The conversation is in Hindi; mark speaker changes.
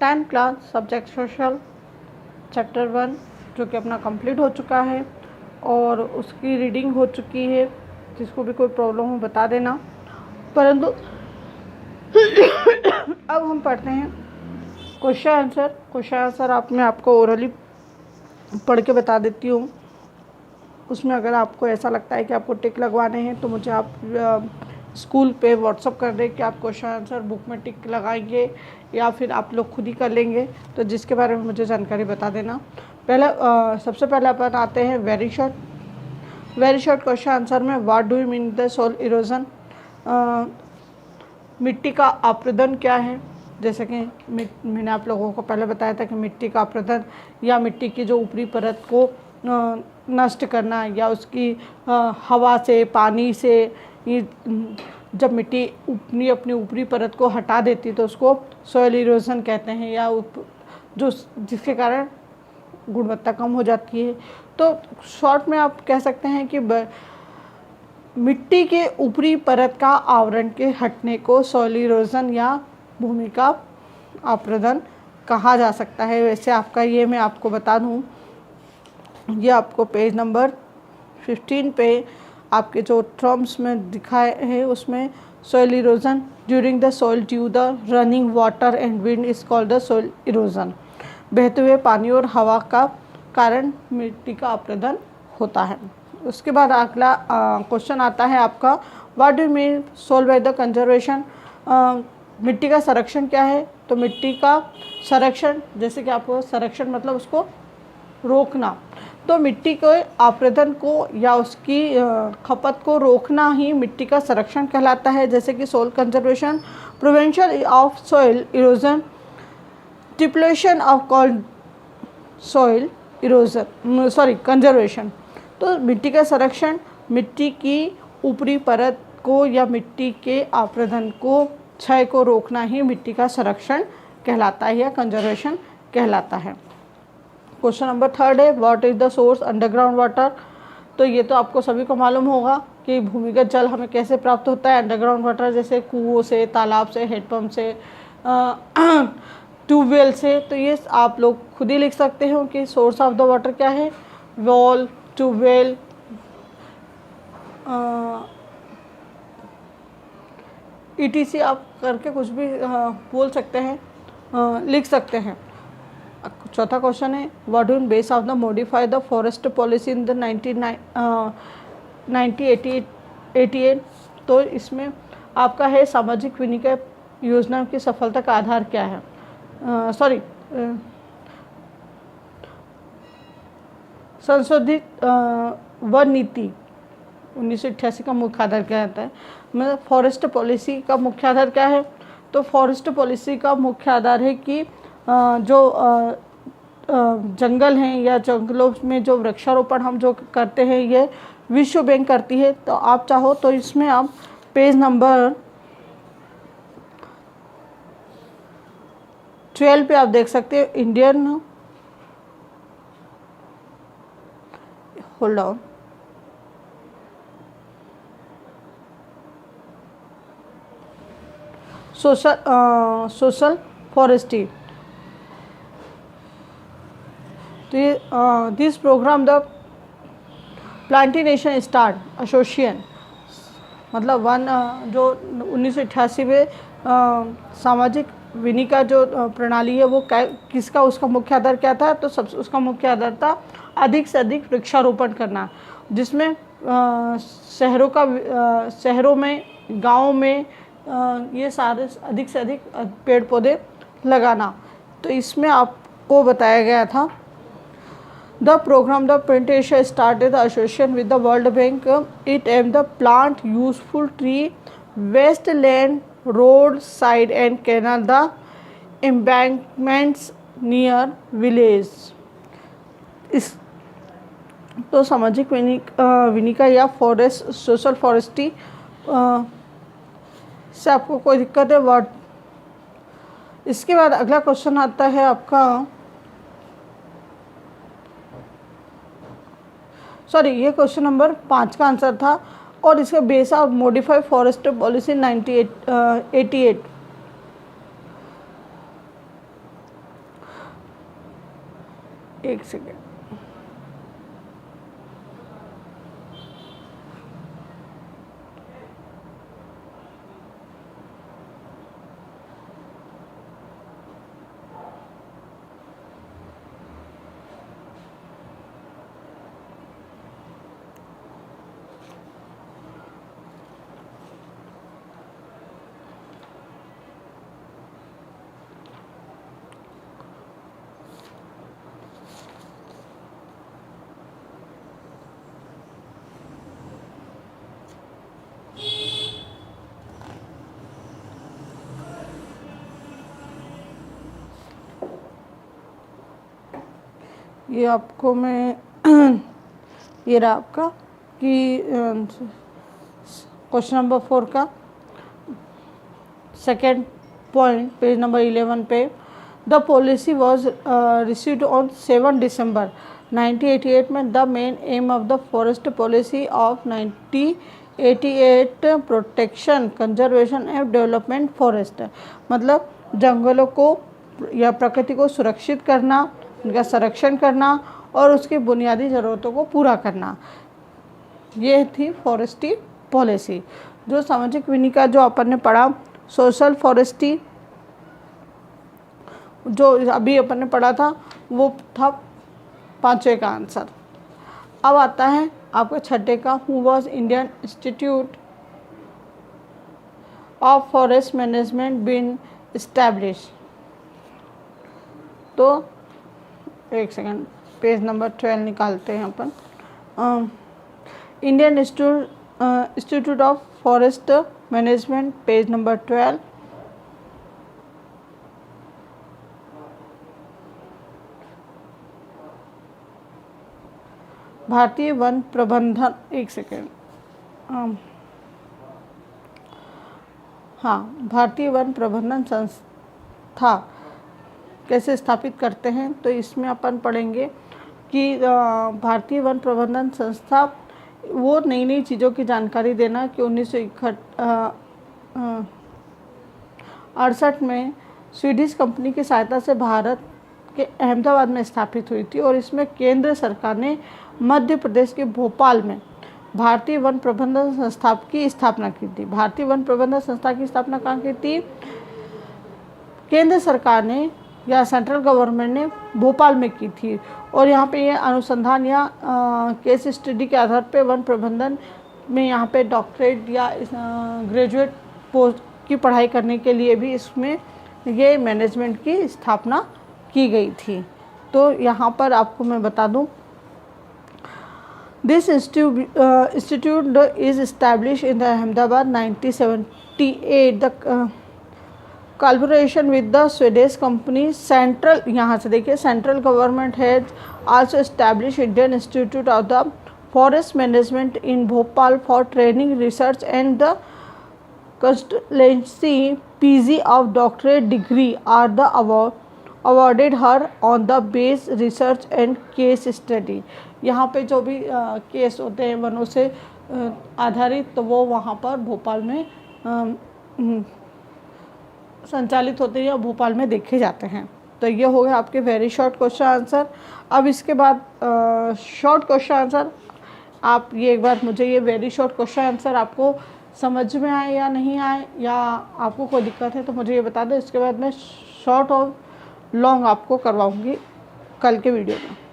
Speaker 1: 10th class subject social chapter 1 जो कि अपना कंप्लीट हो चुका है और उसकी रीडिंग हो चुकी है। जिसको भी कोई प्रॉब्लम हो बता देना। परंतु अब हम पढ़ते हैं क्वेश्चन आंसर मैं आपको ओरली पढ़ के बता देती हूँ। उसमें अगर आपको ऐसा लगता है कि आपको टिक लगवाने हैं तो मुझे आप स्कूल पे व्हाट्सअप कर दें कि आप क्वेश्चन आंसर बुक में टिक लगाएंगे या फिर आप लोग खुद ही कर लेंगे, तो जिसके बारे में मुझे जानकारी बता देना। सबसे पहले अपन आते हैं वेरी शॉर्ट क्वेश्चन आंसर में। What do you mean the soil erosion? मिट्टी का अपरदन क्या है? जैसे कि मैंने आप लोगों को पहले बताया था कि मिट्टी का अपरदन या मिट्टी की जो ऊपरी परत को नष्ट करना या उसकी हवा से पानी से जब मिट्टी अपनी ऊपरी परत को हटा देती तो उसको सॉइल इरोजन कहते हैं, या जिसके कारण गुणवत्ता कम हो जाती है। तो शॉर्ट में आप कह सकते हैं कि मिट्टी के ऊपरी परत का आवरण के हटने को सॉइल इरोजन या भूमि का अपरदन कहा जा सकता है। वैसे आपका ये मैं आपको बता दूं, ये आपको पेज नंबर 15 पे आपके जो टर्म्स में दिखाए हैं उसमें soil erosion during the soil due the running water and wind is called the soil erosion. बहते हुए पानी और हवा का कारण मिट्टी का अपरदन होता है। उसके बाद अगला क्वेश्चन आता है आपका what do mean soil by the conservation? मिट्टी का संरक्षण क्या है? तो मिट्टी का संरक्षण, जैसे कि आपको संरक्षण मतलब उसको रोकना, तो मिट्टी के अपरदन को या उसकी खपत को रोकना ही मिट्टी का संरक्षण कहलाता है। जैसे कि soil conservation, prevention of soil erosion, depletion of soil erosion conservation. तो मिट्टी का संरक्षण मिट्टी की ऊपरी परत को या मिट्टी के अपरदन को क्षय को रोकना ही मिट्टी का संरक्षण कहलाता है या कंजर्वेशन कहलाता है। क्वेश्चन नंबर 3 है what is the source underground water? तो ये तो आपको सभी को मालूम होगा कि भूमिगत जल हमें कैसे प्राप्त होता है। अंडरग्राउंड वाटर जैसे कुओं से, तालाब से, हेडपम्प से, ट्यूबवेल से। तो ये आप लोग खुद ही लिख सकते हो कि सोर्स ऑफ द वाटर क्या है। वॉल, ट्यूबवेल, ETC आप करके कुछ भी बोल सकते हैं, लिख सकते हैं। चौथा क्वेश्चन है what do base of the modify the forest policy in the 1988। तो इसमें आपका है सामाजिक विनिमय योजना की सफलता का आधार क्या है? संशोधित वन नीति 1988 का मुख्य आधार क्या रहता है? मतलब फॉरेस्ट पॉलिसी का मुख्य आधार क्या है? तो फॉरेस्ट पॉलिसी का मुख्य आधार है कि जो जंगल हैं या जंगलों में जो वृक्षारोपण हम जो करते हैं ये विश्व बैंक करती है। तो आप चाहो तो इसमें आप पेज नंबर 12 पे आप देख सकते हो Indian hold on social forestry. This program the plantation start association, मतलब वन जो 1988 में सामाजिक विनिमय का जो प्रणाली है वो किसका, उसका मुख्य आधार क्या था? तो उसका मुख्य आधार था अधिक से अधिक वृक्षारोपण करना, जिसमें शहरों में, गाँव में ये सारे अधिक से अधिक पेड़ पौधे लगाना। तो इसमें आपको बताया गया था the program the plantation started the association with the World Bank. It aim the plant useful tree waste land road side and canal the embankments near village. इस तो सामाजिक विनिमय या फॉरेस्ट सोशल फॉरेस्ट्री से आपको कोई दिक्कत है? वर्ड। इसके बाद अगला क्वेश्चन आता है आपका, ये क्वेश्चन नंबर 5 का आंसर था और इसका base of modified forest policy 1988। एक सेकेंड। ये आपको मैं ये रहा आपका कि क्वेश्चन नंबर 4 का सेकेंड पॉइंट पेज नंबर 11 पे। The policy was received on 7 दिसंबर 1988 में। The main M of the forest policy of 1988 protection conservation and development forest, मतलब जंगलों को या प्रकृति को सुरक्षित करना, उनका संरक्षण करना और उसकी बुनियादी ज़रूरतों को पूरा करना। ये थी फॉरेस्ट्री पॉलिसी। जो सामाजिक विनिका जो अपन ने पढ़ा, सोशल फॉरेस्ट्री जो अभी अपन ने पढ़ा था, वो था 5वें का आंसर। अब आता है आपका 6ठे का, who was Indian Institute of Forest Management been establish. तो एक सेकेंड, पेज नंबर 12 निकालते हैं अपन। Indian Institute of Forest Management, page number 12। भारतीय वन प्रबंधन, एक सेकेंड, हाँ, भारतीय वन प्रबंधन संस्था कैसे स्थापित करते हैं, तो इसमें अपन पढ़ेंगे कि भारतीय वन प्रबंधन संस्था वो नई नई चीज़ों की जानकारी देना कि 1968 में स्वीडिश कंपनी की सहायता से भारत के अहमदाबाद में स्थापित हुई थी और इसमें केंद्र सरकार ने मध्य प्रदेश के भोपाल में भारतीय वन प्रबंधन संस्था की स्थापना की थी। भारतीय वन प्रबंधन संस्था की स्थापना कहाँ की थी? केंद्र सरकार ने या सेंट्रल गवर्नमेंट ने भोपाल में की थी। और यहाँ पे ये अनुसंधान या केस स्टडी के आधार पे वन प्रबंधन में यहाँ पे डॉक्टरेट या ग्रेजुएट पोस्ट की पढ़ाई करने के लिए भी इसमें ये मैनेजमेंट की स्थापना की गई थी। तो यहाँ पर आपको मैं बता दूँ, this institute is establish in the Ahmedabad 1978। The collaboration with the Swedish company, central, यहाँ से देखिए, central government has also establish Indian Institute of the forest management in Bhopal for training research and the consultancy PG of doctorate degree are the awarded her on the base research and case study। यहाँ पे जो भी केस होते हैं वनों से आधारित, तो वो वहाँ पर भोपाल में संचालित होते हैं या भोपाल में देखे जाते हैं। तो ये हो गया आपके वेरी शॉर्ट क्वेश्चन आंसर। अब इसके बाद शॉर्ट क्वेश्चन आंसर, आप ये एक बार मुझे ये वेरी शॉर्ट क्वेश्चन आंसर आपको समझ में आए या नहीं आए, या आपको कोई दिक्कत है तो मुझे ये बता दो। इसके बाद मैं शॉर्ट और लॉन्ग आपको करवाऊँगी कल के वीडियो में।